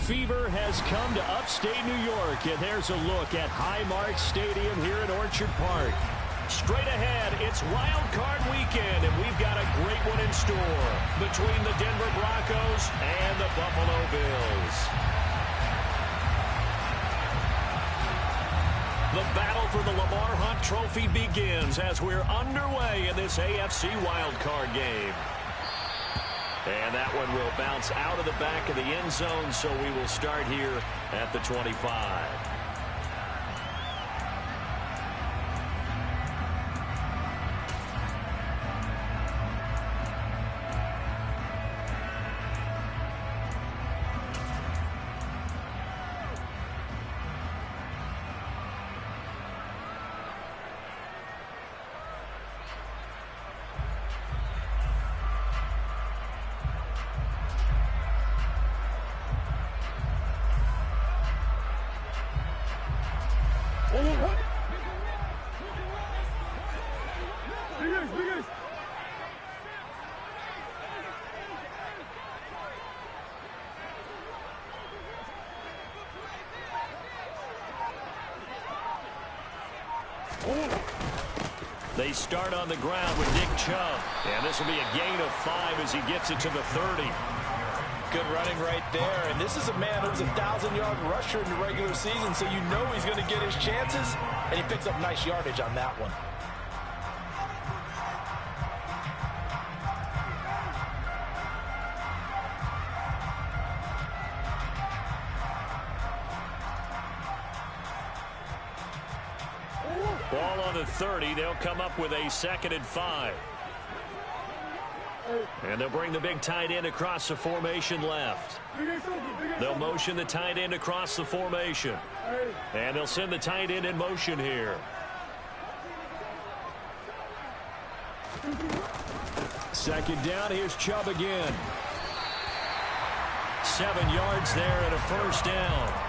fever has come to upstate New York, and there's a look at Highmark Stadium here in Orchard Park. Straight ahead, it's Wild Card Weekend, and we've got a great one in store between the Denver Broncos and the Buffalo Bills. The battle for the Lamar Hunt Trophy begins as we're underway in this AFC Wild Card game. And that one will bounce out of the back of the end zone, so we will start here at the 25. They start on the ground with Nick Chubb. And this will be a gain of 5 as he gets it to the 30. Good running right there. And this is a man who's a 1,000-yard rusher in the regular season, so you know he's going to get his chances. And he picks up nice yardage on that one. Ball on the 30. They'll come up with a 2nd and 5. And they'll bring the big tight end across the formation left. They'll motion the tight end across the formation. And they'll send the tight end in motion here. Second down. Here's Chubb again. 7 yards there and a first down.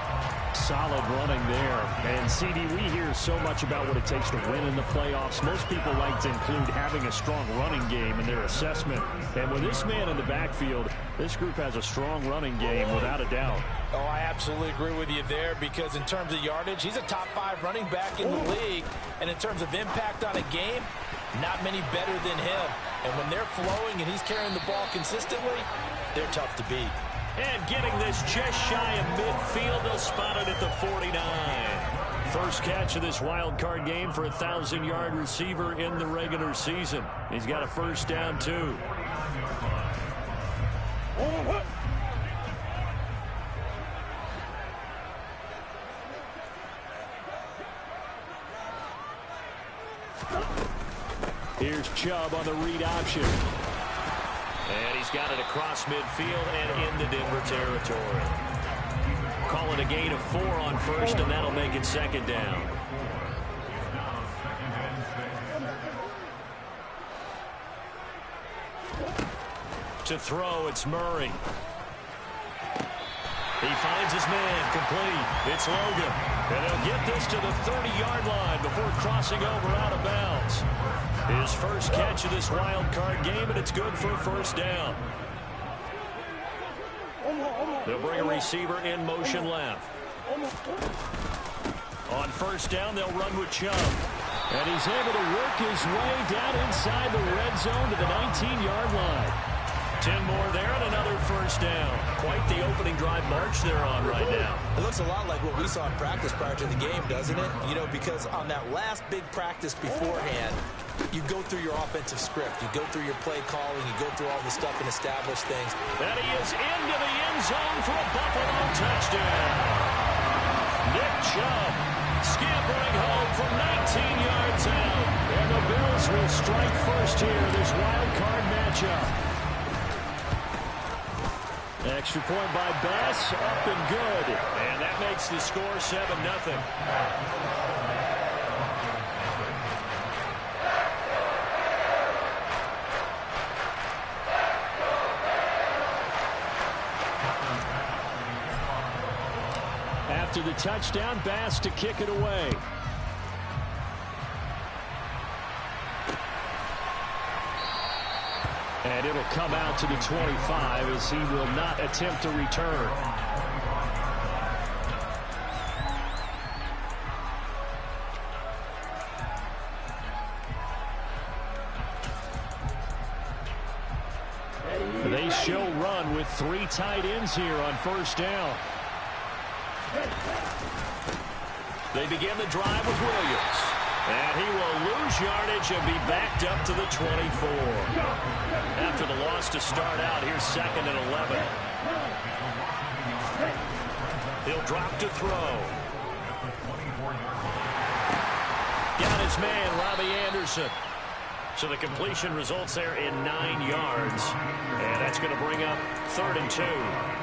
Solid running there. And, CD, we hear so much about what it takes to win in the playoffs. Most people like to include having a strong running game in their assessment. And with this man in the backfield, this group has a strong running game without a doubt. Oh, I absolutely agree with you there, because in terms of yardage, he's a top 5 running back in the league. And in terms of impact on a game, not many better than him. And when they're flowing and he's carrying the ball consistently, they're tough to beat. And getting this just shy of midfield, they'll spot it at the 49. First catch of this wild card game for a 1,000-yard receiver in the regular season. He's got a first down, too. Here's Chubb on the read option. And he's got it across midfield and into Denver territory. Call it a gain of 4 on first, and that'll make it 2nd down. To throw, it's Murray. He finds his man, complete. It's Logan. And he'll get this to the 30-yard line before crossing over out of bounds. His first catch of this wild card game, and it's good for a first down. They'll bring a receiver in motion left. On first down, they'll run with Chubb. And he's able to work his way down inside the red zone to the 19-yard line. 10 more there and another first down. Quite the opening drive march they're on right now. It looks a lot like what we saw in practice prior to the game, doesn't it? You know, because on that last big practice beforehand, you go through your offensive script. You go through your play calling. You go through all the stuff and establish things. And he is into the end zone for a Buffalo touchdown. Nick Chubb scampering home from 19 yards out. And the Bills will strike first here in this wild card matchup. Extra point by Bass, up and good. And that makes the score 7-0. After the touchdown, Bass to kick it away. And it'll come out to the 25 as he will not attempt to return. run with 3 tight ends here on first down. They begin the drive with Williams. And he will lose yardage and be backed up to the 24. After the loss to start out, here's 2nd and 11. He'll drop to throw. Got his man, Robbie Anderson. So the completion results there in 9 yards. And that's going to bring up 3rd and 2.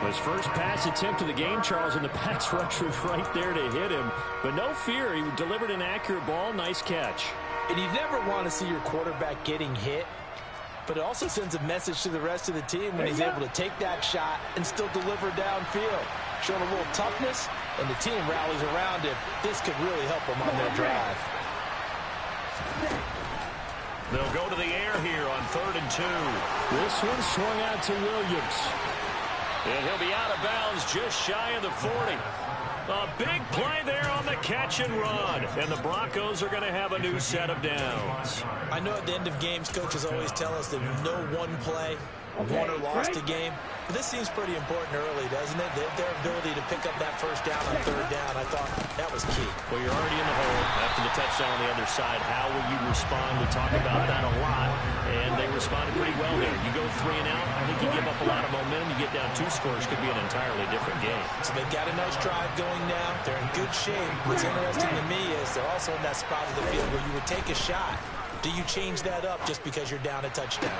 His first pass attempt of the game, Charles, and the pass rush was right there to hit him. But no fear, he delivered an accurate ball. Nice catch. And you never want to see your quarterback getting hit. But it also sends a message to the rest of the team when he's able to take that shot and still deliver downfield. Showing a little toughness, and the team rallies around him. This could really help them on their drive. They'll go to the air here on 3rd and 2. This one swung out to Williams. And he'll be out of bounds just shy of the 40. A big play there on the catch and run. And the Broncos are going to have a new set of downs. I know at the end of games, coaches always tell us that no one play won or lost a game. But this seems pretty important early, doesn't it? Their ability to pick up that first down on 3rd down, I thought that was key. Well, you're already in the hole after the touchdown on the other side. How will you respond? We talk about that a lot, and they responded pretty well there. You go 3 and out, I think you give up a lot of momentum. You get down 2 scores, could be an entirely different game. So they've got a nice drive going now. They're in good shape. What's interesting to me is they're also in that spot of the field where you would take a shot. Do you change that up just because you're down a touchdown?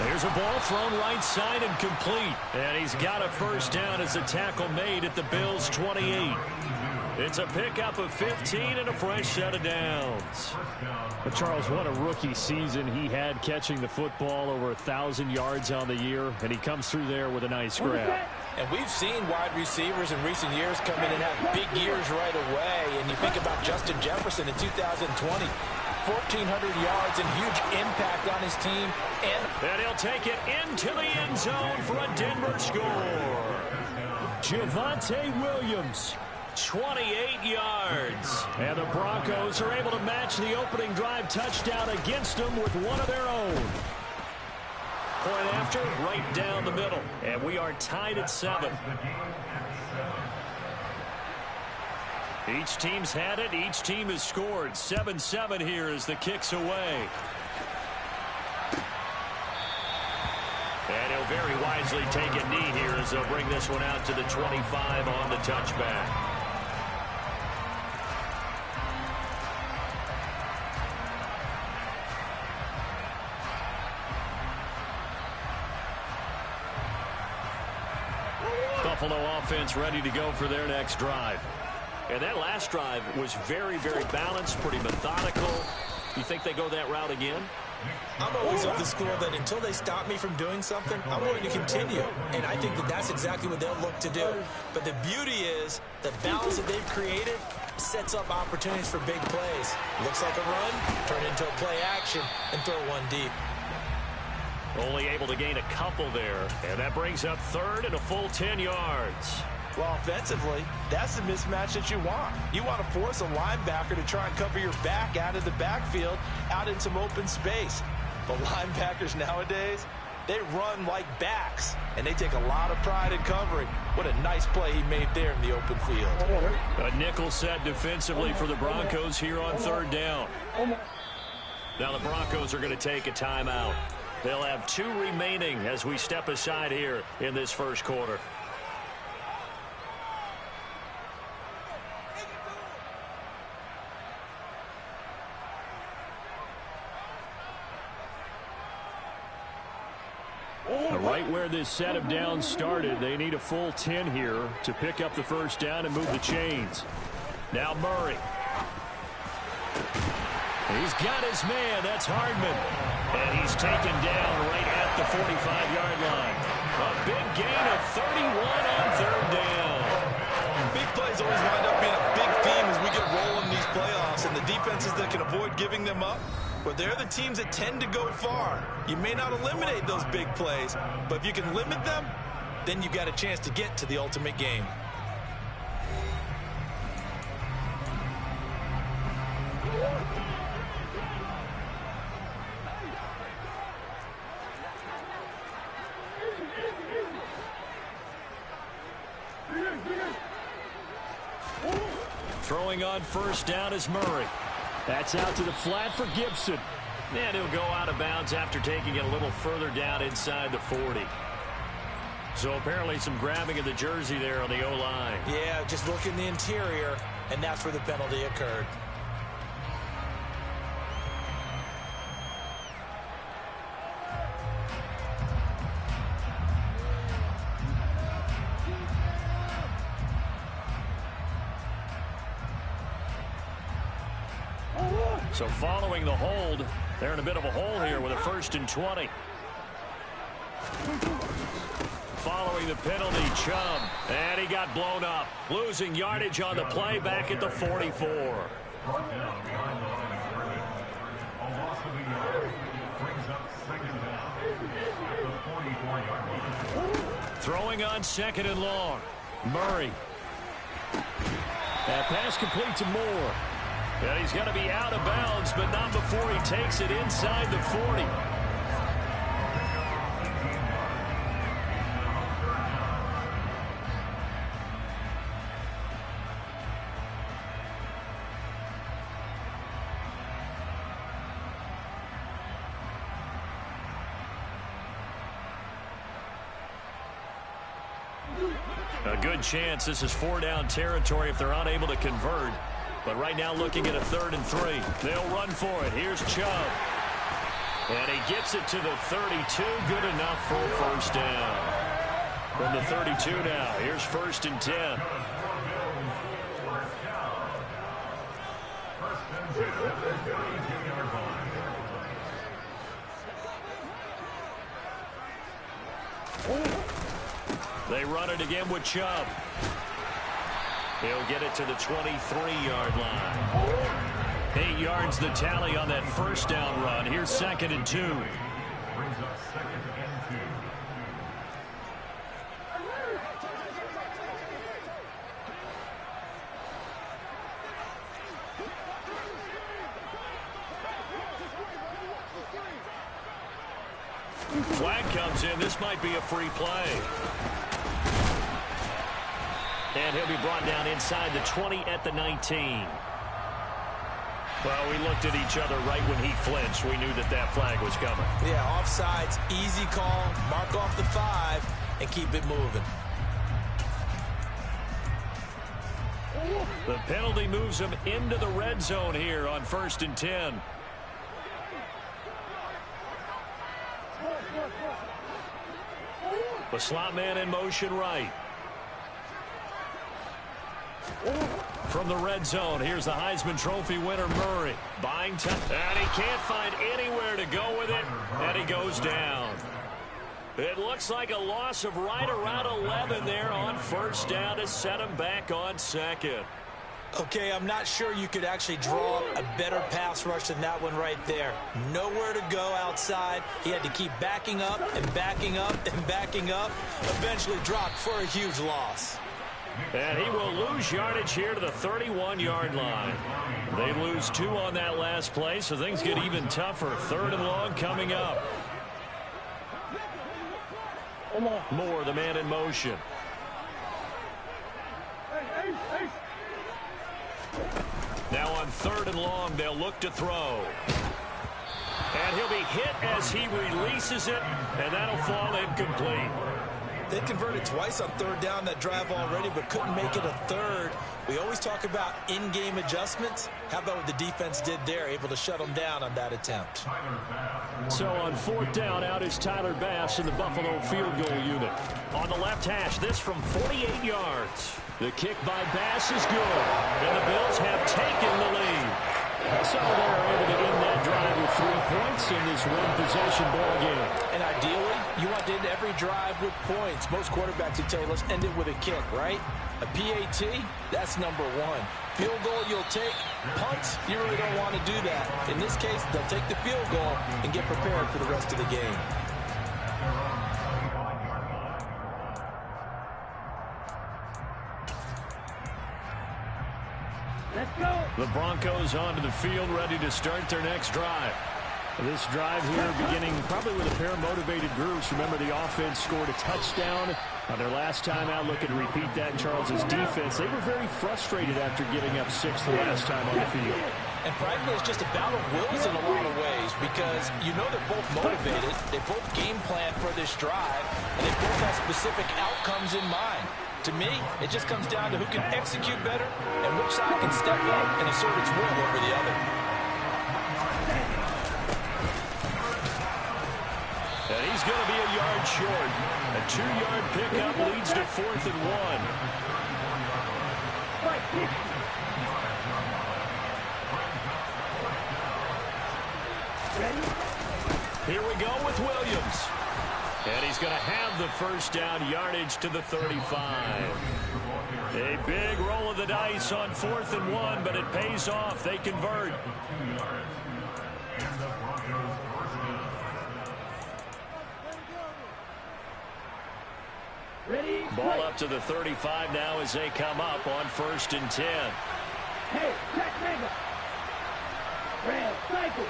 There's a ball thrown right side and complete. And he's got a first down as a tackle made at the Bills' 28. It's a pickup of 15 and a fresh set of downs. But Charles, what a rookie season he had catching the football, over 1,000 yards on the year, and he comes through there with a nice grab. And we've seen wide receivers in recent years come in and have big years right away. And you think about Justin Jefferson in 2020. 1,400 yards and huge impact on his team. And he'll take it into the end zone for a Denver score. Javonte Williams, 28 yards. And the Broncos are able to match the opening drive touchdown against them with one of their own. Point after, right down the middle. And we are tied at 7. Each team's had it. Each team has scored. 7-7 here as the kick's away. And he'll very wisely take a knee here as they'll bring this one out to the 25 on the touchback. Buffalo offense ready to go for their next drive. And that last drive was very, very balanced, pretty methodical. You think they go that route again? I'm always of the school that until they stop me from doing something, I'm going to continue. And I think that that's exactly what they'll look to do. But the beauty is the balance that they've created sets up opportunities for big plays. Looks like a run, turn it into a play action, and throw one deep. Only able to gain a couple there. And that brings up 3rd and a full 10 yards. Well, offensively, that's the mismatch that you want. You want to force a linebacker to try and cover your back out of the backfield, out in some open space. But linebackers nowadays, they run like backs, and they take a lot of pride in covering. What a nice play he made there in the open field. A nickel set defensively for the Broncos here on 3rd down. Now the Broncos are going to take a timeout. They'll have 2 remaining as we step aside here in this first quarter. Right where this set of downs started, they need a full 10 here to pick up the first down and move the chains. Now Murray. He's got his man. That's Hardman. And he's taken down right at the 45-yard line. A big gain of 31 on 3rd down. Big plays always wind up being a big theme as we get rolling in these playoffs, and the defenses that can avoid giving them up, well, they're the teams that tend to go far. You may not eliminate those big plays, but if you can limit them, then you've got a chance to get to the ultimate game. throwing on first down is Murray. That's out to the flat for Gibson. And he'll go out of bounds after taking it a little further down inside the 40. So apparently some grabbing of the jersey there on the O-line. Yeah, just look in the interior, and that's where the penalty occurred. So following the hold, they're in a bit of a hole here with a 1st and 20. Following the penalty, Chubb, and he got blown up. Losing yardage on the play back at the 44. Throwing on 2nd and long. Murray. That pass complete to Moore. And he's going to be out of bounds, but not before he takes it inside the 40. A good chance this is 4-down territory if they're unable to convert. But right now looking at a 3rd and 3. They'll run for it. Here's Chubb. And he gets it to the 32. Good enough for a 1st down. From the 32 now. Here's 1st and 10. They run it again with Chubb. He'll get it to the 23-yard line. 8 yards the tally on that 1st down run. Here's 2nd and 2. Flag comes in. This might be a free play. And he'll be brought down inside the 20 at the 19. Well, we looked at each other right when he flinched. We knew that that flag was coming. Yeah, offsides, easy call. Mark off the 5 and keep it moving. The penalty moves him into the red zone here on 1st and 10. The slot man in motion right. From the red zone, here's the Heisman Trophy winner, Murray. Buying time, and he can't find anywhere to go with it, and he goes down. It looks like a loss of right around 11 there on 1st down to set him back on 2nd. Okay, I'm not sure you could actually draw a better pass rush than that one right there. Nowhere to go outside. He had to keep backing up and backing up and backing up. Eventually dropped for a huge loss. And he will lose yardage here to the 31-yard line. They lose 2 on that last play, so things get even tougher. 3rd and long coming up. Moore, the man in motion. Now on 3rd and long, they'll look to throw. And he'll be hit as he releases it, and that'll fall incomplete. They converted twice on 3rd down that drive already, but couldn't make it a 3rd. We always talk about in-game adjustments. How about what the defense did there, able to shut them down on that attempt? So on 4th down, out is Tyler Bass in the Buffalo field goal unit. On the left hash, this from 48 yards. The kick by Bass is good, and the Bills have taken the lead. So they're able to end that drive with 3 points in this one-possession ball game. And ideally, you want to end every drive with points. Most quarterbacks would tell you, let's end it with a kick, right? A PAT, that's #1. Field goal you'll take. Punts, you really don't want to do that. In this case, they'll take the field goal and get prepared for the rest of the game. The Broncos onto the field, ready to start their next drive. This drive here beginning probably with a pair of motivated groups. Remember, the offense scored a touchdown On their last time out, looking to repeat that, Charles's defense, they were very frustrated after giving up 6 the last time on the field. And frankly, it's just a battle of wills in a lot of ways because you know they're both motivated, they both game plan for this drive, and they both have specific outcomes in mind. To me, it just comes down to who can execute better and which side can step up and assert its will over the other. And he's going to be a yard short. A 2-yard pickup leads to 4th and 1. Here we go with Williams. And he's going to have the first down, yardage to the 35. A big roll of the dice on 4th and 1, but it pays off. They convert. Ball up to the 35 now as they come up on 1st and 10. Hey, check Mega. Red, cycle.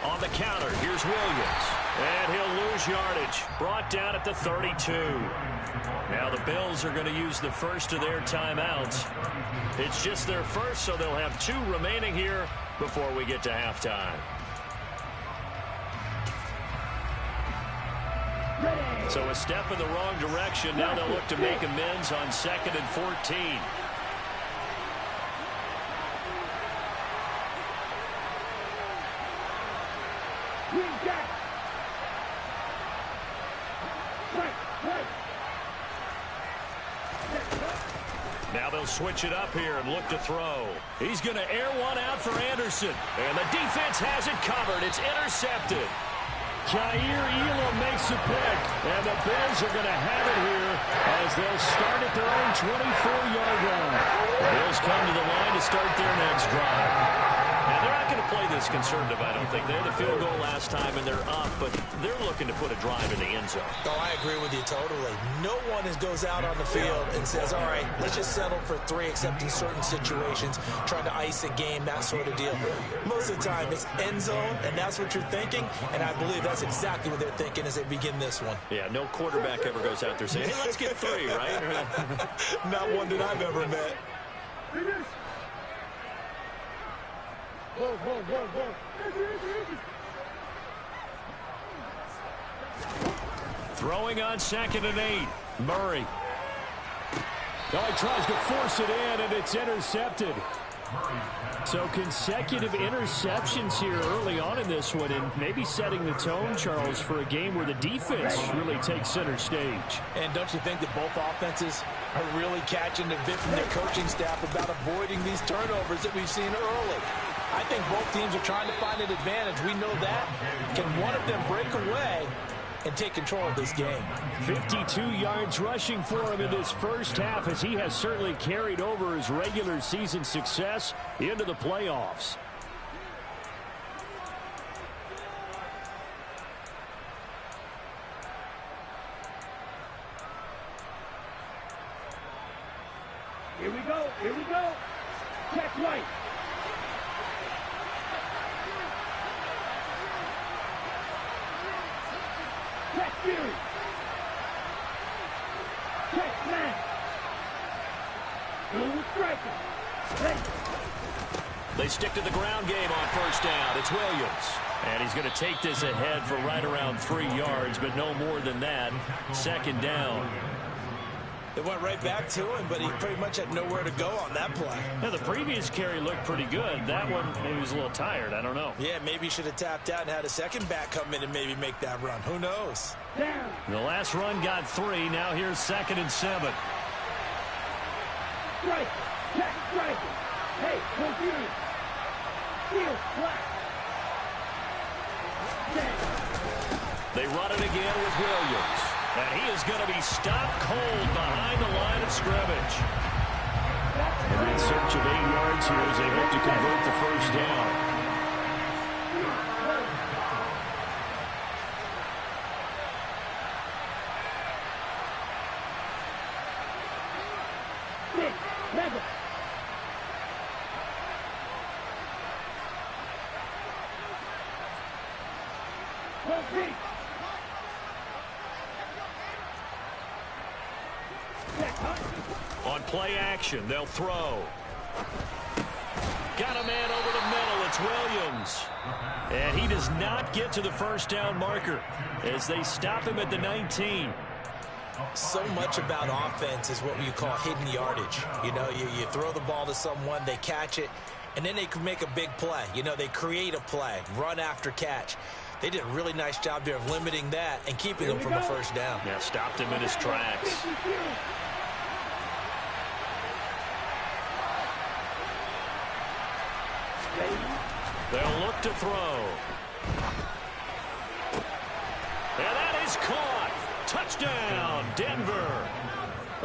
On the counter, here's Williams. And he'll lose yardage. Brought down at the 32. Now the Bills are going to use the first of their timeouts. It's just their first, so they'll have 2 remaining here before we get to halftime. So a step in the wrong direction. Now they'll look to make amends on 2nd and 14. Now they'll switch it up here and look to throw. He's going to air one out for Anderson. And the defense has it covered. It's intercepted. Jair Elam makes the pick, and the Bears are going to have it here as they'll start at their own 24-yard line. The Bills come to the line to start their next drive. Now, they're not going to play this conservative, I don't think. They had a field goal last time, and they're up, but they're looking to put a drive in the end zone. Oh, I agree with you totally. No one goes out on the field and says, all right, let's just settle for 3, except in certain situations, trying to ice a game, that sort of deal. Most of the time, it's end zone, and that's what you're thinking, and I believe that's exactly what they're thinking as they begin this one. Yeah, no quarterback ever goes out there saying, hey, let's get 3, right? Not one that I've ever met. Whoa, whoa, whoa, whoa. Throwing on 2nd and 8. Murray. Oh, he tries to force it in, and it's intercepted. So consecutive interceptions here early on in this one, and maybe setting the tone, Charles, for a game where the defense really takes center stage. And don't you think that both offenses are really catching the bit from their coaching staff about avoiding these turnovers that we've seen early? I think both teams are trying to find an advantage. We know that. Can one of them break away and take control of this game? 52 yards rushing for him in this first half, as he has certainly carried over his regular season success into the playoffs. Here we go, here we go. Check right. Check Fury. Check man. Blue striker. Hey. They stick to the ground game on 1st down. It's Williams. And he's going to take this ahead for right around 3 yards, but no more than that. 2nd down. They went right back to him, but he pretty much had nowhere to go on that play. Now, the previous carry looked pretty good. That one, maybe he was a little tired. I don't know. Yeah, maybe he should have tapped out and had a second back come in and maybe make that run. Who knows? Down. The last run got 3. Now here's 2nd and 7. Strike. Check striker. Hey, no Fury. Field flat. They run it again with Williams. And he is going to be stopped cold behind the line of scrimmage. And in search of 8 yards here as they hope to convert the first down. Play action. They'll throw. Got a man over the middle. It's Williams. And he does not get to the first down marker as they stop him at the 19. So much about offense is what you call hidden yardage. You know, you throw the ball to someone, they catch it, and then they can make a big play. You know, they create a play, run after catch. They did a really nice job there of limiting that and keeping him from a first down. Yeah, stopped him in his tracks. They'll look to throw. And that is caught. Touchdown, Denver.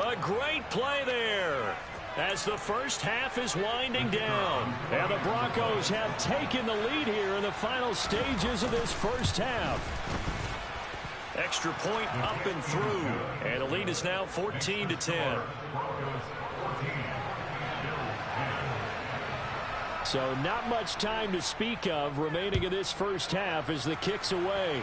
A great play there as the first half is winding down. And the Broncos have taken the lead here in the final stages of this first half. Extra point up and through. And the lead is now 14-10. So not much time to speak of remaining in this first half as the kick's away.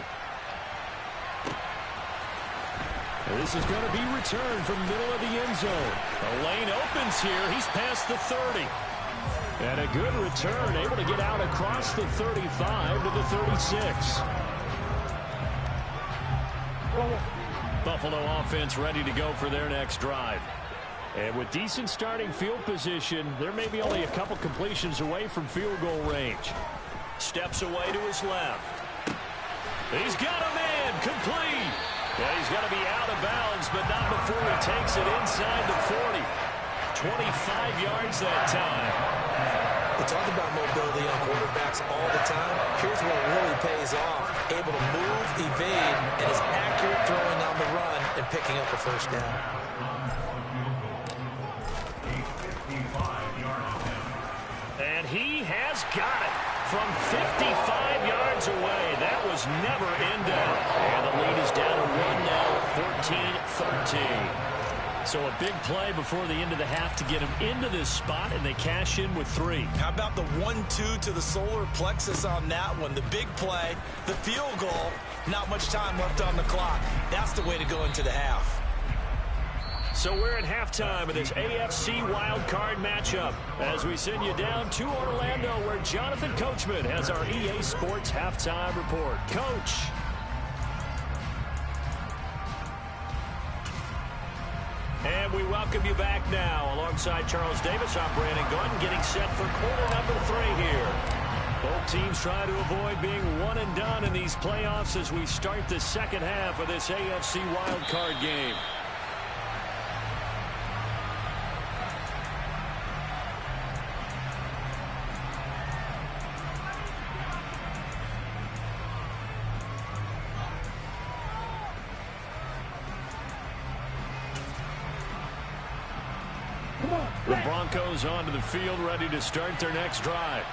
This is going to be returned from middle of the end zone. The lane opens here. He's past the 30. And a good return, able to get out across the 35 to the 36. Buffalo offense ready to go for their next drive. And with decent starting field position, there may be only a couple completions away from field goal range. Steps away to his left. He's got a man, complete. Yeah, he's going to be out of bounds, but not before he takes it inside the 40. 25 yards that time. We talk about mobility on quarterbacks all the time. Here's where it really pays off. Able to move, evade, and is accurate throwing on the run and picking up a first down. And he has got it from 55 yards away. That was never in doubt. And the lead is down to 1 now, 14-13. So a big play before the end of the half to get him into this spot, and they cash in with 3. How about the 1-2 to the solar plexus on that one? The big play, the field goal, not much time left on the clock. That's the way to go into the half. So we're at halftime of this AFC wildcard matchup as we send you down to Orlando where Jonathan Coachman has our EA Sports halftime report. Coach. And we welcome you back now. Alongside Charles Davis, I'm Brandon Gordon getting set for quarter number 3 here. Both teams trying to avoid being one and done in these playoffs as we start the second half of this AFC wildcard game. The Broncos onto the field ready to start their next drive.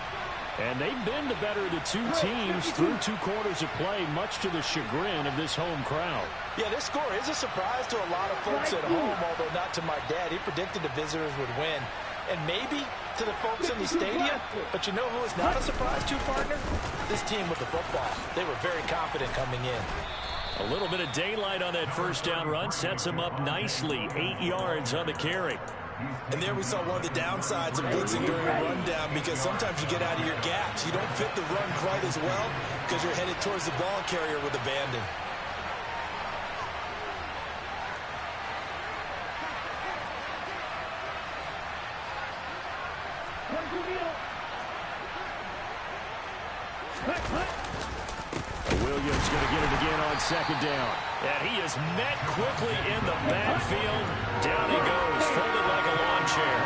And they've been the better of the two teams through 2 quarters of play, much to the chagrin of this home crowd. Yeah, this score is a surprise to a lot of folks at home, although not to my dad. He predicted the visitors would win. And maybe to the folks in the stadium. But you know who is not a surprise to, partner? This team with the football. They were very confident coming in. A little bit of daylight on that first down run sets them up nicely. 8 yards on the carry. And there we saw one of the downsides of blitzing during a rundown, because sometimes you get out of your gaps. You don't fit the run quite as well because you're headed towards the ball carrier with abandon. Williams going to get it again on second down. And he is met quickly in the backfield. Down he goes, folded like a lawn chair.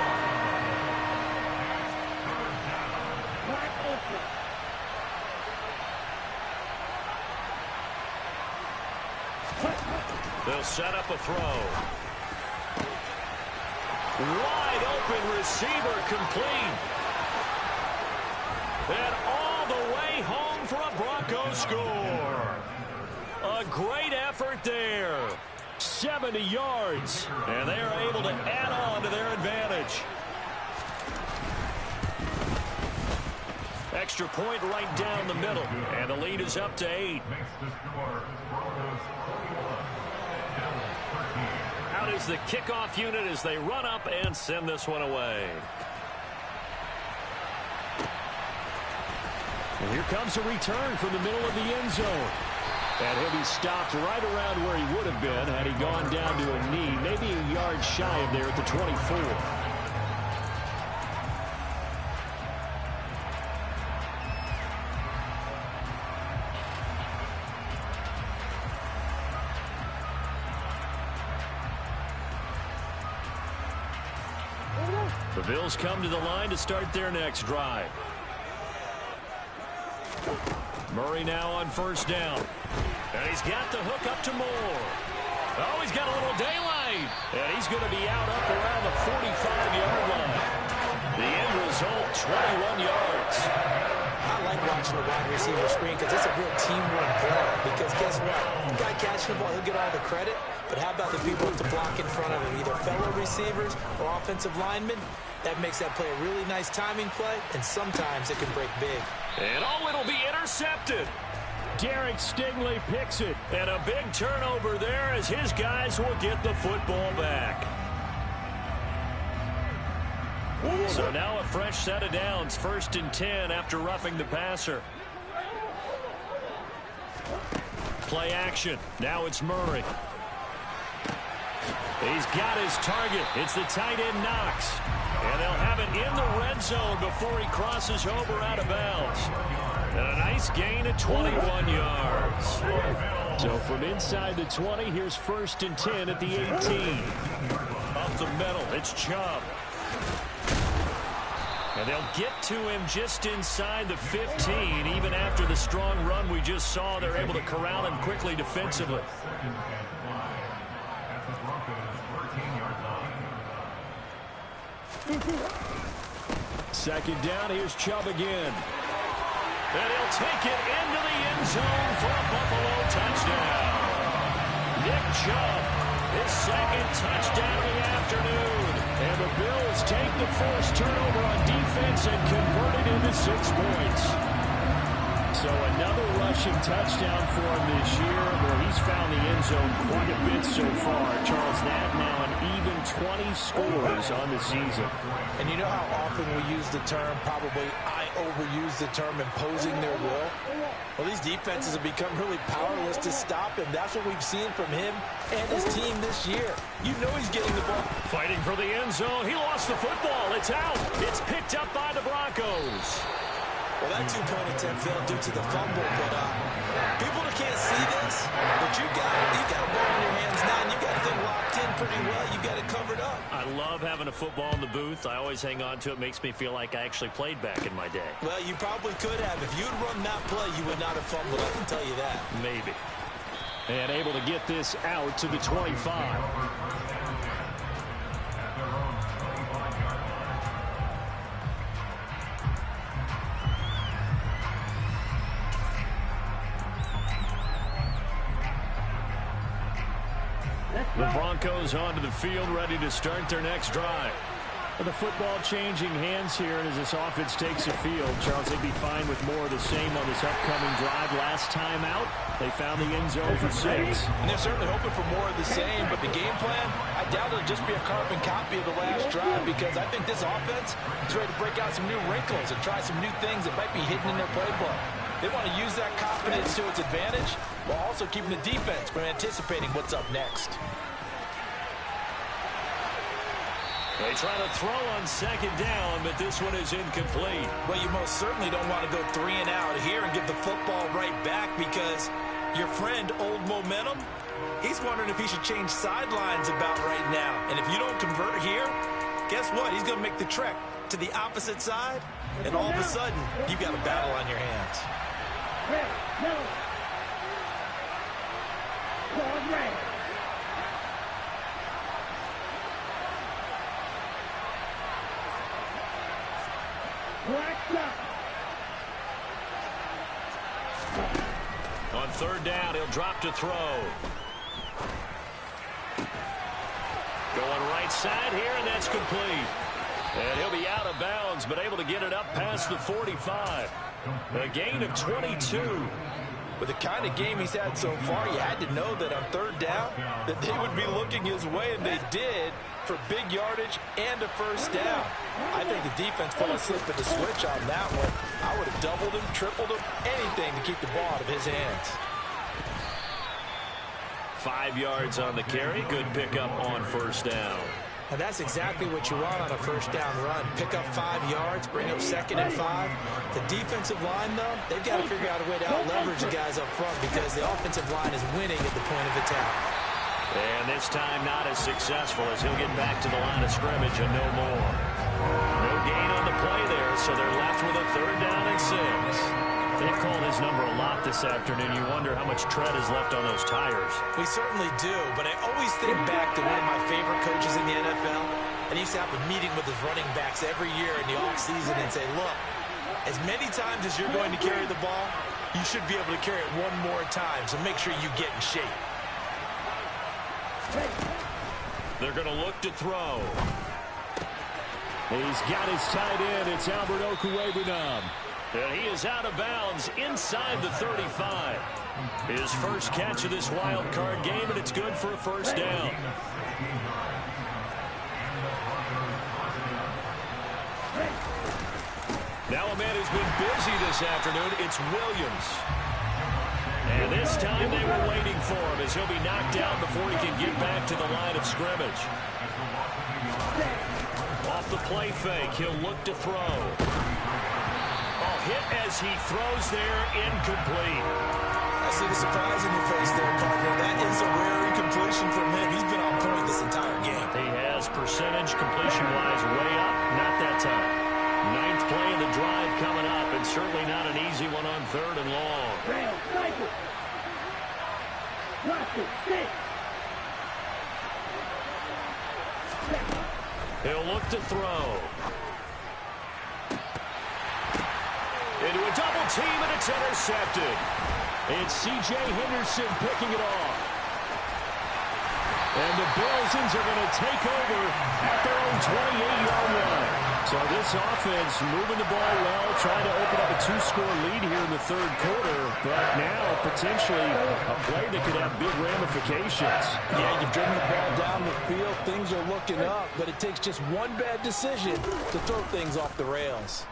They'll set up a throw. Wide open receiver, complete. And all the way home for a Broncos score. A great effort there. 70 yards. And they are able to add on to their advantage. Extra point right down the middle. And the lead is up to 8. Out out is the kickoff unit as they run up and send this one away. And here comes a return from the middle of the end zone. And he'll be stopped right around where he would have been had he gone down to a knee, maybe a yard shy of there at the 24. The Bills come to the line to start their next drive. Murray now on first down. And he's got the hook up to Moore. Oh, he's got a little daylight. And he's going to be out up around the 45-yard line. The end result, 21 yards. I like watching the wide receiver screen because it's a real teamwork play. Because guess what? The guy catching the ball, he'll get all the credit. But how about the people to block in front of him, either fellow receivers or offensive linemen? That makes that play a really nice timing play, and sometimes it can break big. And oh, it'll be intercepted. Derek Stingley picks it. And a big turnover there as his guys will get the football back. So now a fresh set of downs, 1st and 10 after roughing the passer. Play action. Now it's Murray. He's got his target. It's the tight end Knox. And they'll have it in the red zone before he crosses over out of bounds. And a nice gain of 21 yards. So from inside the 20, here's 1st and 10 at the 18. Up the middle, it's Chubb. And they'll get to him just inside the 15. Even after the strong run we just saw, they're able to corral him quickly defensively. Second down, here's Chubb again. And he'll take it into the end zone for a Buffalo touchdown. Nick Chubb, his 2nd touchdown of the afternoon. And the Bills take the first turnover on defense and convert it into 6 points. So another rushing touchdown for him this year, where he's found the end zone quite a bit so far. Charles, that now an even 20 scores on the season. And you know how often we use the term, probably I overuse the term, imposing their will? Well, these defenses have become really powerless to stop him. That's what we've seen from him and his team this year. You know he's getting the ball. Fighting for the end zone. He lost the football. It's out. It's picked up by the Broncos. Well, that 2-point attempt failed due to the fumble, but people that can't see this, but you got a ball in your hands now, and you got the thing locked in pretty well. You got it covered up. I love having a football in the booth. I always hang on to it. Makes me feel like I actually played back in my day. Well, you probably could have. If you'd run that play, you would not have fumbled. I can tell you that. Maybe. And able to get this out to the 25. The Broncos onto the field, ready to start their next drive. The football changing hands here, and as this offense takes the field, Charles, they'd be fine with more of the same on this upcoming drive. Last time out, they found the end zone for 6. And they're certainly hoping for more of the same, but the game plan, I doubt it'll just be a carbon copy of the last drive, because I think this offense is ready to break out some new wrinkles and try some new things that might be hidden in their playbook. They want to use that confidence to its advantage while also keeping the defense from anticipating what's up next. They try to throw on 2nd down, but this one is incomplete. Well, you most certainly don't want to go 3 and out here and give the football right back, because your friend, Old Momentum, he's wondering if he should change sidelines about right now. And if you don't convert here, guess what? He's going to make the trek to the opposite side, and all of a sudden, you've got a battle on your hands. No. Call red. On 3rd down, he'll drop to throw. Going right side here, and that's complete. And he'll be out of bounds, but able to get it up past the 45. A gain of 22. With the kind of game he's had so far, you had to know that on third down that they would be looking his way, and they did, for big yardage and a first down. I think the defense put a slip of the switch on that one. I would have doubled him, tripled him, anything to keep the ball out of his hands. 5 yards on the carry. Good pickup on first down. And that's exactly what you want on a first down run. Pick up 5 yards, bring up 2nd and 5. The defensive line, though, they've got to figure out a way to out-leverage the guys up front because the offensive line is winning at the point of attack. And this time not as successful as he'll get back to the line of scrimmage and no more. No gain on the play there, so they're left with a 3rd down and 6. They've called his number a lot this afternoon. You wonder how much tread is left on those tires. We certainly do, but I always think back to one of my favorite coaches in the NFL, and he used to have a meeting with his running backs every year in the offseason and say, look, as many times as you're going to carry the ball, you should be able to carry it one more time, so make sure you get in shape. They're going to look to throw. He's got his tight end. It's Albert Okwuegbunam. And he is out of bounds inside the 35. His first catch of this wild card game, and it's good for a first down. Now a man who's been busy this afternoon, it's Williams. And this time they were waiting for him as he'll be knocked down before he can get back to the line of scrimmage. Off the play fake, he'll look to throw. Hit as he throws there, incomplete. I see the surprise in your face there, partner. That is a rare incompletion from him. He's been on point this entire game. He has percentage completion-wise way up, not that time. 9th play of the drive coming up, and certainly not an easy one on 3rd and long. He'll look to throw. Into a double team, and it's intercepted. It's C.J. Henderson picking it off. And the Bills are going to take over at their own 28-yard line. So this offense moving the ball well, trying to open up a 2-score lead here in the 3rd quarter. But now, potentially, a play that could have big ramifications. Yeah, you've driven the ball down the field. Things are looking up, but it takes just one bad decision to throw things off the rails.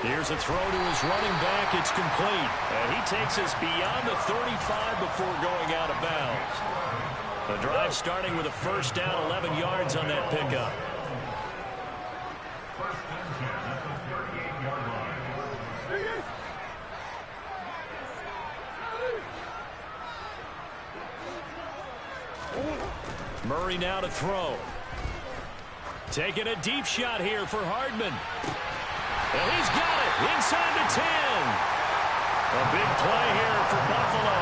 Here's a throw to his running back. It's complete. And he takes us beyond the 35 before going out of bounds. The drive starting with a first down, 11 yards on that pickup. Murray now to throw. Taking a deep shot here for Hardman. And he's got it inside the 10. A big play here for Buffalo.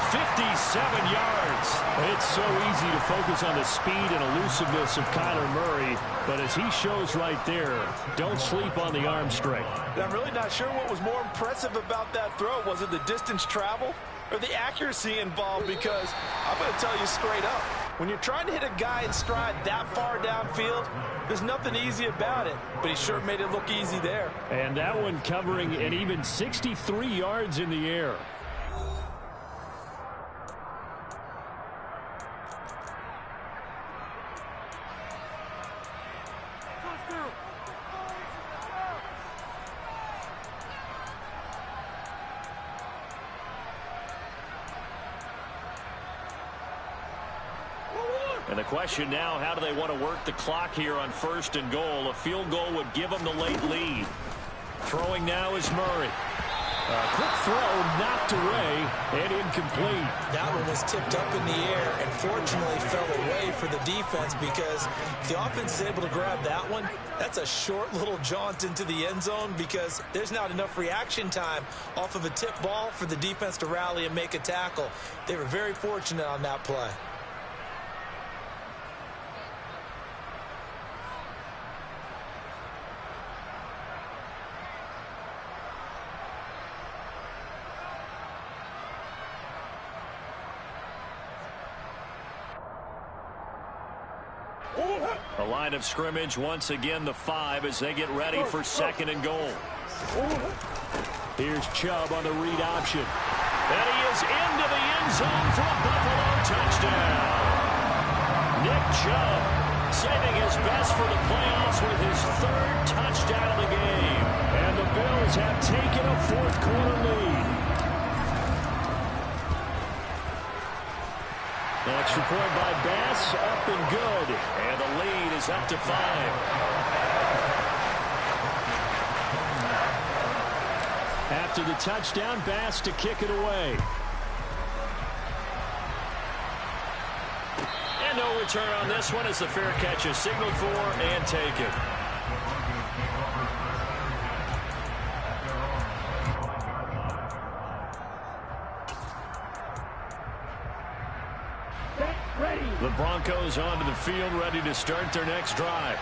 57 yards. It's so easy to focus on the speed and elusiveness of Kyler Murray, but as he shows right there, don't sleep on the arm strength. I'm really not sure what was more impressive about that throw. Was it the distance travel or the accuracy involved? Because I'm going to tell you straight up, when you're trying to hit a guy in stride that far downfield, there's nothing easy about it, but he sure made it look easy there. And that one covering an even 63 yards in the air. And the question now, how do they want to work the clock here on 1st and goal? A field goal would give them the late lead. Throwing now is Murray. A quick throw knocked away and incomplete. That one was tipped up in the air and fortunately fell away for the defense because if the offense is able to grab that one, that's a short little jaunt into the end zone because there's not enough reaction time off of a tip ball for the defense to rally and make a tackle. They were very fortunate on that play. The line of scrimmage once again the 5 as they get ready for 2nd and goal. Here's Chubb on the read option. And he is into the end zone for a Buffalo touchdown. Nick Chubb saving his best for the playoffs with his third touchdown of the game. And the Bills have taken a fourth-quarter lead. Extra point by Bass, up and good. And the lead is up to 5. After the touchdown, Bass to kick it away. And no return on this one as the fair catch is signaled for and taken. The Broncos onto the field, ready to start their next drive.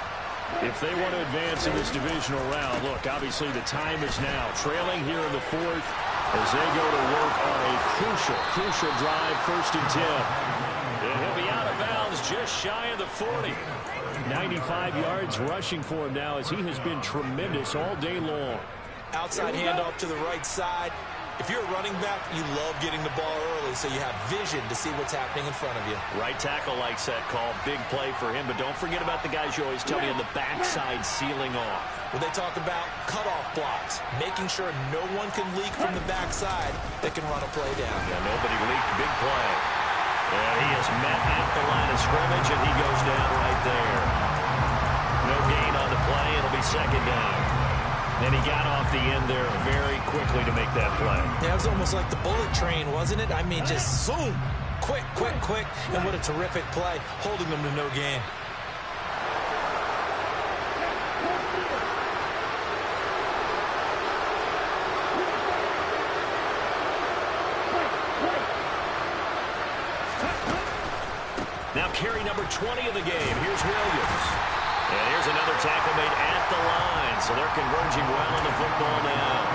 If they want to advance in this divisional round, look, obviously the time is now. Trailing here in the fourth as they go to work on a crucial drive, 1st and 10. And he'll be out of bounds just shy of the 40. 95 yards rushing for him now as he has been tremendous all day long. Outside handoff to the right side. If you're a running back, you love getting the ball early so you have vision to see what's happening in front of you. Right tackle likes that call. Big play for him, but don't forget about the guys you always tell me on the backside sealing off. When they talk about cutoff blocks, making sure no one can leak from the backside that can run a play down. Yeah, nobody leaked. Big play. And he is met at the line of scrimmage, and he goes down right there. No gain on the play. It'll be 2nd down. And he got off the end there very quickly to make that play. Yeah, it was almost like the bullet train, wasn't it? I mean, just zoom. Quick. And what a terrific play, holding them to no gain. Now carry number 20 of the game. Here's Williams. And here's another tackle made at the line. So they're converging well on the football now.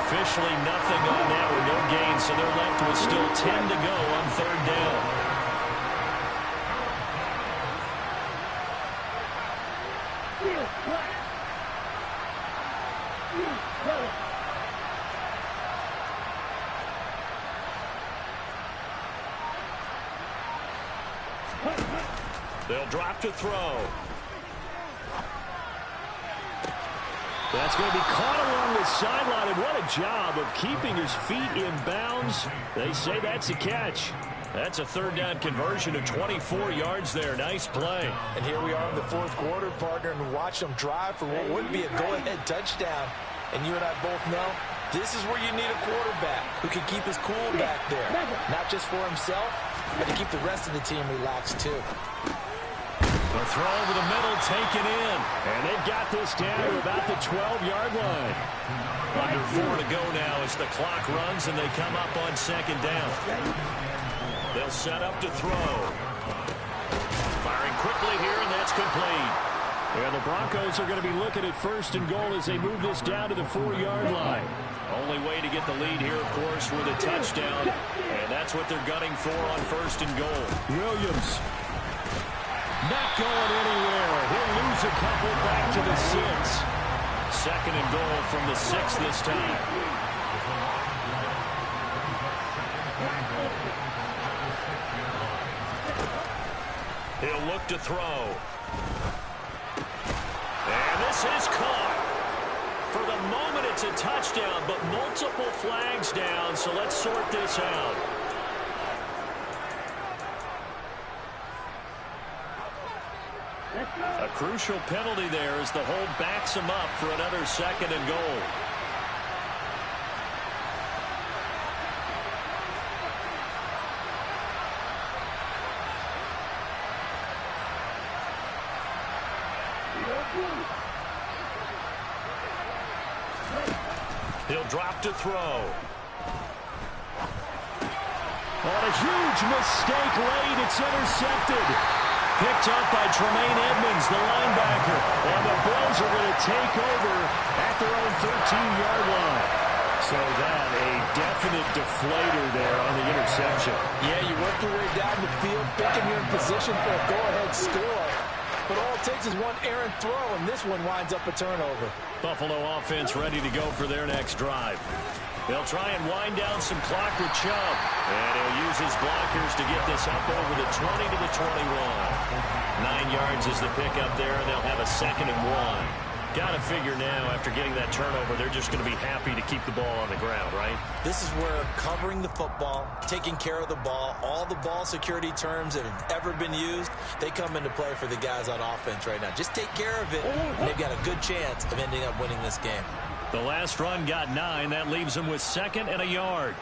Officially nothing on that with no gain. So they're left with still 10 to go on 3rd down. They'll drop to throw. That's going to be caught along the sideline, and what a job of keeping his feet in bounds. They say that's a catch. That's a 3rd down conversion of 24 yards there. Nice play. And here we are in the 4th quarter, partner, and watch them drive for what would be a go-ahead touchdown. And you and I both know this is where you need a quarterback who can keep his cool back there. Not just for himself, but to keep the rest of the team relaxed too. The throw over the middle taken in. And they've got this down to about the 12-yard line. Under 4 to go now as the clock runs and they come up on 2nd down. They'll set up to throw. Firing quickly here, and that's complete. And the Broncos are going to be looking at 1st and goal as they move this down to the 4-yard line. Only way to get the lead here, of course, with a touchdown. And that's what they're gunning for on 1st and goal. Williams. Not going anywhere. He'll lose a couple back to the 6. 2nd and goal from the 6 this time. He'll look to throw. And this is caught. For the moment, it's a touchdown, but multiple flags down, so let's sort this out. A crucial penalty there as the hold backs him up for another 2nd and goal. He'll drop to throw. On a huge mistake late, it's intercepted. Picked up by Tremaine Edmonds, the linebacker. And the Bills are going to take over at their own 13-yard line. So that, a definite deflator there on the interception. Yeah, you work your way down the field, thinking you're in position for a go-ahead score. but all it takes is one errant throw, and this one winds up a turnover. Buffalo offense ready to go for their next drive. They'll try and wind down some clock with Chubb. And he'll use his blockers to get this up over the 20 to the 21. 9 yards is the pickup there, and they'll have a 2nd and 1. Got to figure now, after getting that turnover, they're just going to be happy to keep the ball on the ground, right? This is where covering the football, taking care of the ball, all the ball security terms that have ever been used, they come into play for the guys on offense right now. Just take care of it, and they've got a good chance of ending up winning this game. The last run got 9. That leaves them with 2nd and a yard.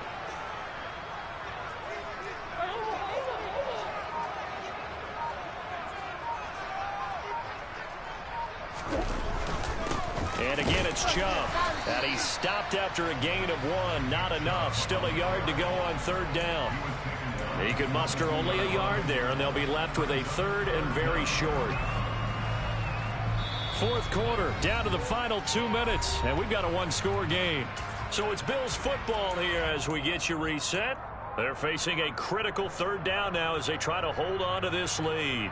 And again, it's Chubb. And he stopped after a gain of 1. Not enough. Still a yard to go on 3rd down. He could muster only a yard there, and they'll be left with a 3rd and very short. 4th quarter, down to the final 2 minutes, and we've got a 1-score game. So it's Bills football here as we get you reset. They're facing a critical 3rd down now as they try to hold on to this lead.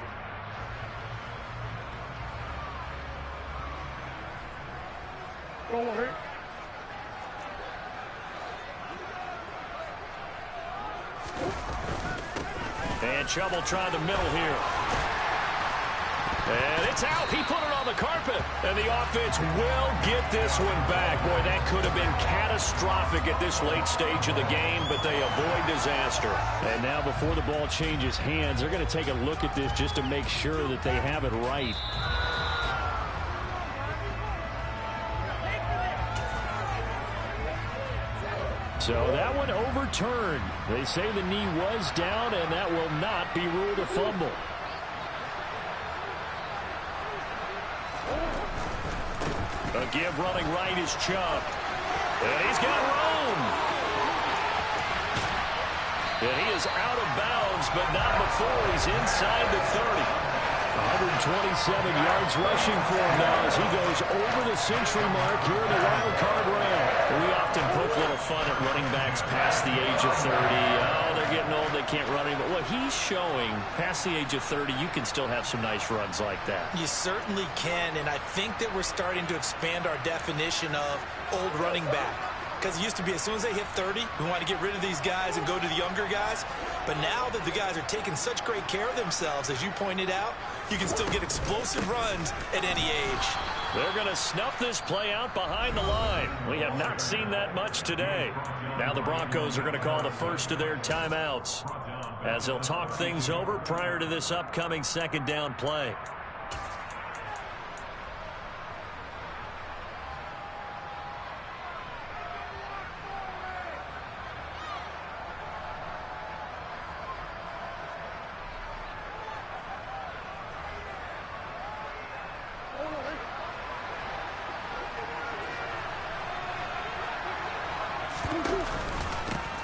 And Chubb will try the middle here. And it's out. He put it on the carpet. And the offense will get this one back. Boy, that could have been catastrophic at this late stage of the game, but they avoid disaster. And now before the ball changes hands, they're going to take a look at this just to make sure that they have it right. So that one overturned. They say the knee was down, and that will not be ruled a fumble. A give running right is Chubb. And he's got room. And he is out of bounds, but not before he's inside the 30. 127 yards rushing for him now as he goes over the century mark here in the wild card round. We often poke a little fun at running backs past the age of 30. Oh, they're getting old, they can't run anymore. Well, he's showing past the age of 30, you can still have some nice runs like that. You certainly can, and I think that we're starting to expand our definition of old running back. Because it used to be as soon as they hit 30, we want to get rid of these guys and go to the younger guys. But now that the guys are taking such great care of themselves, as you pointed out, you can still get explosive runs at any age. They're going to snuff this play out behind the line. We have not seen that much today. Now the Broncos are going to call the first of their timeouts as they'll talk things over prior to this upcoming 2nd down play.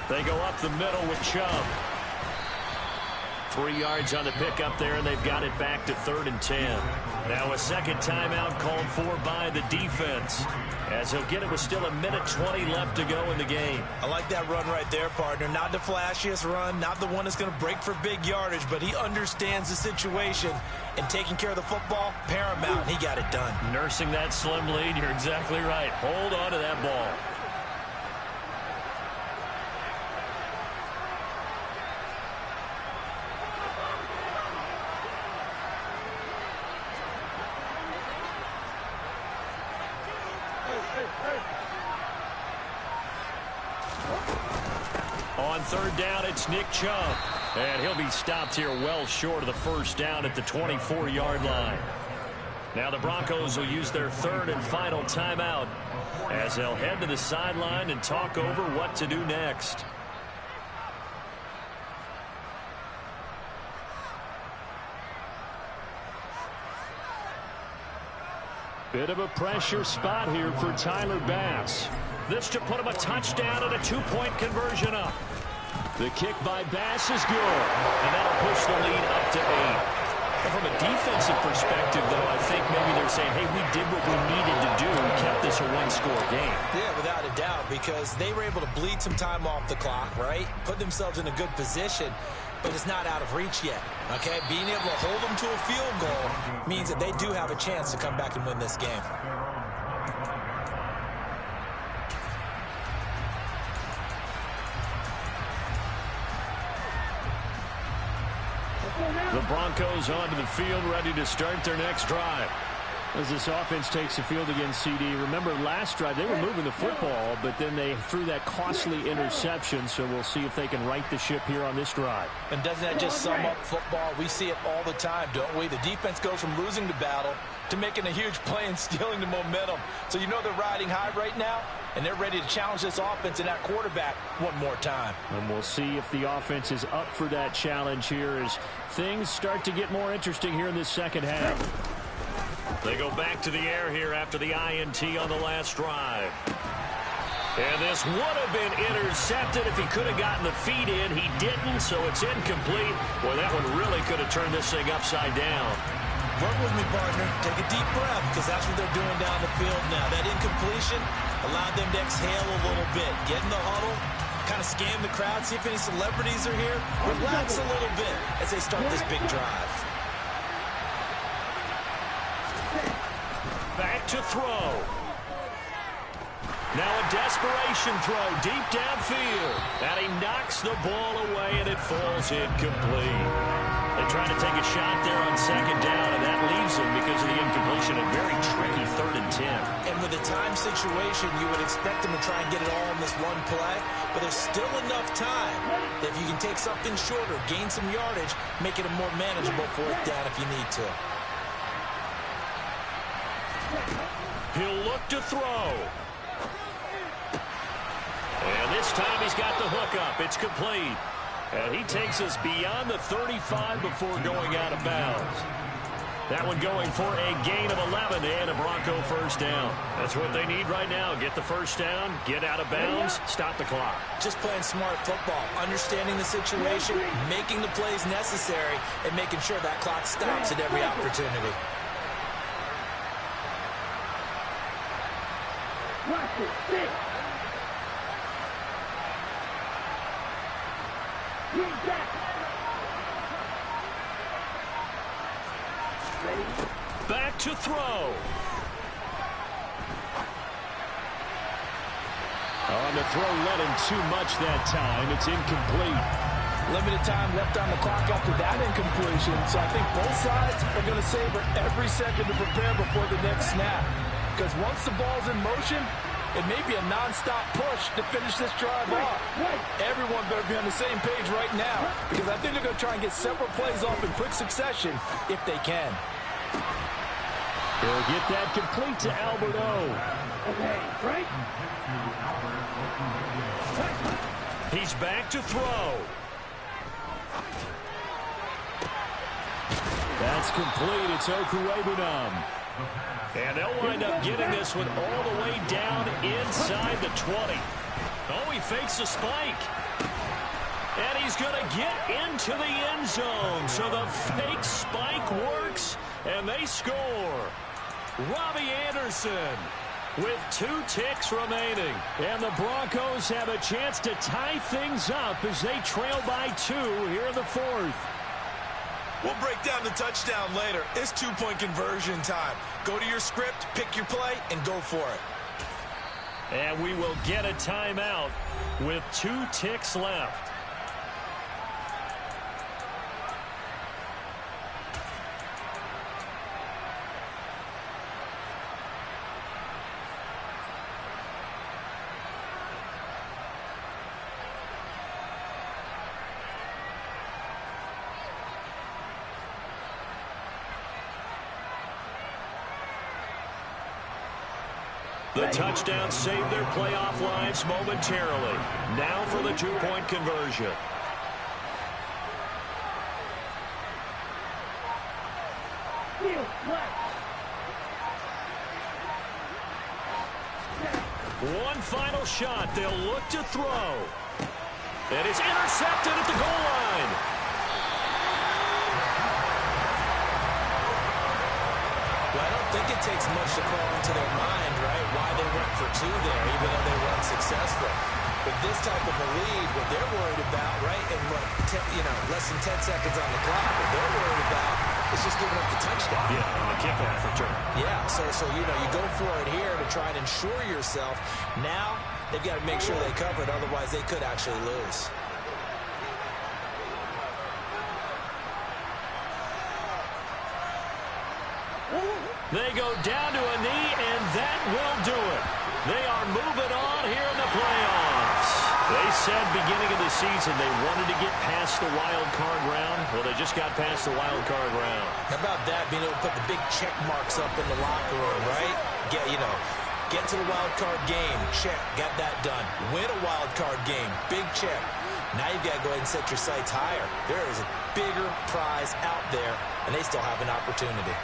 They go up the middle with Chubb. 3 yards on the pickup there, and they've got it back to 3rd and 10. Now a 2nd timeout called for by the defense, as he'll get it with still 1:20 left to go in the game. I like that run right there, partner. Not the flashiest run, not the one that's going to break for big yardage, but he understands the situation, and taking care of the football, paramount. He got it done. Nursing that slim lead, you're exactly right. Hold on to that ball. On 3rd down, it's Nick Chubb. And he'll be stopped here well short of the 1st down at the 24-yard line. Now the Broncos will use their 3rd and final timeout as they'll head to the sideline and talk over what to do next. Bit of a pressure spot here for Tyler Bass. This to put him a touchdown and a 2-point conversion up. The kick by Bass is good. And that'll push the lead up to 8. And from a defensive perspective, though, I think maybe they're saying, hey, we did what we needed to do and kept this a 1-score game. Yeah, without a doubt, because they were able to bleed some time off the clock, right? Put themselves in a good position. but it's not out of reach yet. Okay, being able to hold them to a field goal means that they do have a chance to come back and win this game. The Broncos onto the field, ready to start their next drive. As this offense takes the field against CD, remember last drive they were moving the football, but then they threw that costly interception, so we'll see if they can right the ship here on this drive. And doesn't that just sum up football? We see it all the time, don't we? The defense goes from losing the battle to making a huge play and stealing the momentum. So you know they're riding high right now, and they're ready to challenge this offense and that quarterback one more time. And we'll see if the offense is up for that challenge here as things start to get more interesting here in this second half. They go back to the air here after the INT on the last drive. And this would have been intercepted if he could have gotten the feet in. He didn't, so it's incomplete. Boy, that one really could have turned this thing upside down. Work with me, partner. Take a deep breath, because that's what they're doing down the field now. That incompletion allowed them to exhale a little bit. Get in the huddle, kind of scan the crowd, see if any celebrities are here. Relax a little bit as they start this big drive. Back to throw. Now a desperation throw deep downfield. And he knocks the ball away, and it falls incomplete. They try to take a shot there on second down, and that leaves them because of the incompletion. A very tricky 3rd and 10. And with a time situation, you would expect them to try and get it all in this one play. But there's still enough time that if you can take something shorter, gain some yardage, make it a more manageable 4th down if you need to. He'll look to throw. And this time he's got the hook up. It's complete. And he takes us beyond the 35 before going out of bounds. That one going for a gain of 11 and a Bronco 1st down. That's what they need right now. Get the 1st down, get out of bounds, stop the clock. Just playing smart football, understanding the situation, making the plays necessary, and making sure that clock stops at every opportunity. Watch it, stick. Get back. Ready? Back to throw. On the throw, let him too much that time. It's incomplete. Limited time left on the clock after that incompletion, so I think both sides are going to savor every second to prepare before the next snap. Because once the ball's in motion, it may be a non-stop push to finish this drive off. Everyone better be on the same page right now, because I think they're going to try and get several plays off in quick succession if they can. They'll get that complete to Alberto. Okay, right? He's back to throw. That's complete. It's Okuwebunam. And they'll wind up getting this one all the way down inside the 20. Oh, he fakes a spike. And he's going to get into the end zone. So the fake spike works, and they score. Robbie Anderson with 2 ticks remaining. And the Broncos have a chance to tie things up as they trail by 2 here in the 4th. We'll break down the touchdown later. It's 2-point conversion time. Go to your script, pick your play, and go for it. And we will get a timeout with 2 ticks left. The touchdown saved their playoff lives momentarily. Now for the 2-point conversion. One final shot. They'll look to throw. And it's intercepted at the goal line. Well, I don't think it takes much to crawl into their mind, right, why they went for 2 there, even though they were unsuccessful. With this type of a lead, what they're worried about, right, and less than 10 seconds on the clock, what they're worried about is just giving up the touchdown. Yeah, and the kickoff return. Yeah, so you go for it here to try and ensure yourself. Now they've got to make sure they cover it, otherwise they could actually lose. They go down to a knee, and that will do it. They are moving on here in the playoffs. They said beginning of the season they wanted to get past the wild card round. Well, they just got past the wild card round. How about that, being able to put the big check marks up in the locker room, right? Get to the wild card game, check, got that done. Win a wild card game, big check. Now you've got to go ahead and set your sights higher. There is a bigger prize out there, and they still have an opportunity.